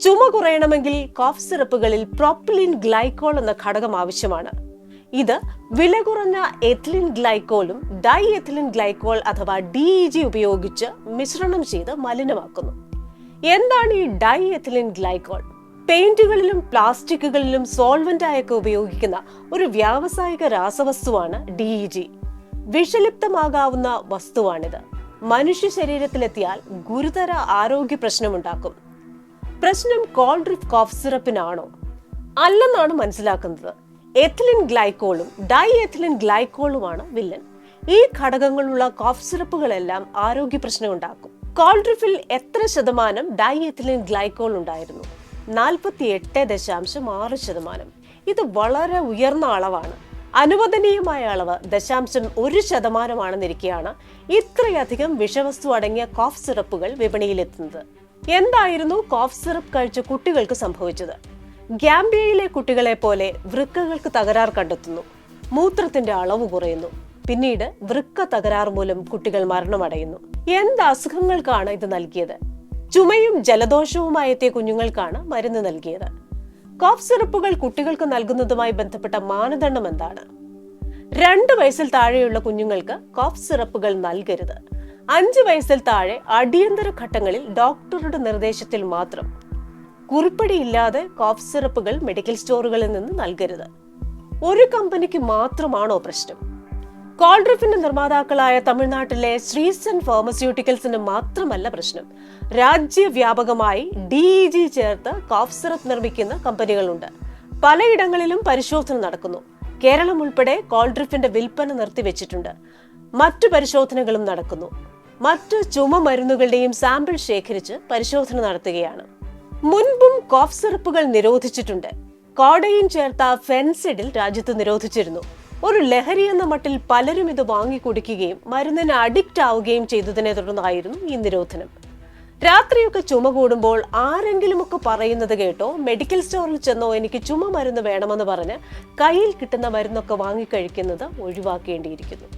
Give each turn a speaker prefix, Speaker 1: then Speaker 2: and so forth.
Speaker 1: ചുമ കുറയണമെങ്കിൽ കോഫ് സിറപ്പുകളിൽ പ്രോപ്പിലിൻ ഗ്ലൈക്കോൾ എന്ന ഘടകം ആവശ്യമാണ്. ഇത് വില കുറഞ്ഞ എഥിലിൻ ഗ്ലൈക്കോളും ഡൈ എഥിലിൻ ഗ്ലൈക്കോൾ അഥവാ DEG ഉപയോഗിച്ച് മിശ്രണം ചെയ്ത് മലിനമാക്കുന്നു. എന്താണ് ഈ ഡൈ എഥിലിൻ ഗ്ലൈക്കോൾ? പെയിന്റുകളിലും പ്ലാസ്റ്റിക്കുകളിലും സോൾവെന്റായൊക്കെ ഉപയോഗിക്കുന്ന ഒരു വ്യാവസായിക രാസവസ്തുവാണ് DEG. വിഷലിപ്തമാകാവുന്ന വസ്തുവാണിത്. മനുഷ്യ ശരീരത്തിലെത്തിയാൽ ഗുരുതര ആരോഗ്യ പ്രശ്നമുണ്ടാക്കും. പ്രശ്നം കോൾഡ്രിഫ് കോഫ് സിറപ്പിനാണോ? അല്ലെന്നാണ് മനസ്സിലാക്കുന്നത്. എഥിലിൻ ഗ്ലൈക്കോളും ഡൈ എഥിലിൻ ഗ്ലൈക്കോളുമാണ് വില്ലൻ. ഈ ഘടകങ്ങളുള്ള കോഫ് സിറപ്പുകളെല്ലാം ആരോഗ്യ പ്രശ്നം ഉണ്ടാക്കും. കോൾഡ്രിഫിൽ എത്ര ശതമാനം ഡൈ എഥിലിൻ ഗ്ലൈക്കോൾ ഉണ്ടായിരുന്നു? 48.6%. ഇത് വളരെ ഉയർന്ന അളവാണ്. അനുവദനീയമായ അളവ് 0.1%ആണെന്നിരിക്കെയാണ് ഇത്രയധികം വിഷവസ്തു അടങ്ങിയ കോഫ് സിറപ്പുകൾ വിപണിയിലെത്തുന്നത്. എന്തായിരുന്നു കോഫ് സിറപ്പ് കഴിച്ച കുട്ടികൾക്ക് സംഭവിച്ചത്? ഗാംബിയയിലെ കുട്ടികളെ പോലെ വൃക്കകൾക്ക് തകരാർ കണ്ടെത്തുന്നു. മൂത്രത്തിന്റെ അളവ് കുറയുന്നു. പിന്നീട് വൃക്ക തകരാർ മൂലം കുട്ടികൾ മരണമടയുന്നു. എന്ത് അസുഖങ്ങൾക്കാണ് ഇത് നൽകിയത്? ചുമയും ജലദോഷവുമായി എത്തിയ കുഞ്ഞുങ്ങൾക്കാണ് മരുന്ന് നൽകിയത്. കോഫ് സിറപ്പുകൾ കുട്ടികൾക്ക് നൽകുന്നതുമായി ബന്ധപ്പെട്ട മാനദണ്ഡം എന്താണ്? 2 വയസ്സിൽ താഴെയുള്ള കുഞ്ഞുങ്ങൾക്ക് കോഫ് സിറപ്പുകൾ നൽകരുത്. 5 വയസ്സിൽ താഴെ അടിയന്തര ഘട്ടങ്ങളിൽ ഡോക്ടറുടെ നിർദ്ദേശത്തിൽ മാത്രം. കുറിപ്പടിയില്ലാതെ കോഫ് സിറപ്പുകൾ മെഡിക്കൽ സ്റ്റോറുകളിൽ നിന്ന് നൽകരുത്. ഒരു കമ്പനിക്ക് മാത്രമാണോ പ്രശ്നം? കോൾഡ്രിഫിന്റെ നിർമ്മാതാക്കളായ തമിഴ്നാട്ടിലെ ശ്രീസൻ ഫാർമസ്യൂട്ടിക്കൽസിന് മാത്രമല്ല പ്രശ്നം. രാജ്യവ്യാപകമായി DEG ചേർത്ത് കോഫ് സിറപ്പ് നിർമ്മിക്കുന്ന കമ്പനികളുണ്ട്. പലയിടങ്ങളിലും പരിശോധന നടക്കുന്നു. കേരളം ഉൾപ്പെടെ കോൾഡ്രിഫിന്റെ വിൽപ്പന നിർത്തിവെച്ചിട്ടുണ്ട്. മറ്റു പരിശോധനകളും നടക്കുന്നു. മറ്റു ചുമ മരുന്നുകളുടെയും സാമ്പിൾ ശേഖരിച്ച് പരിശോധന നടത്തുകയാണ്. മുൻപും കോഫ് സിറപ്പുകൾ നിരോധിച്ചിട്ടുണ്ട്. കോഡയിൻ ചേർത്ത ഫെൻസിഡിൽ രാജ്യത്ത് നിരോധിച്ചിരുന്നു. ഒരു ലഹരി എന്ന മട്ടിൽ പലരും ഇത് വാങ്ങി കുടിക്കുകയും മരുന്നിന് അഡിക്റ്റ് ആവുകയും ചെയ്തതിനെ തുടർന്നായിരുന്നു ഈ നിരോധനം. രാത്രിയൊക്കെ ചുമ കൂടുമ്പോൾ ആരെങ്കിലുമൊക്കെ പറയുന്നത് കേട്ടോ, മെഡിക്കൽ സ്റ്റോറിൽ ചെന്നോ എനിക്ക് ചുമ മരുന്ന് വേണമെന്ന് പറഞ്ഞ് കയ്യിൽ കിട്ടുന്ന മരുന്നൊക്കെ വാങ്ങിക്കഴിക്കുന്നത് ഒഴിവാക്കേണ്ടിയിരിക്കുന്നു.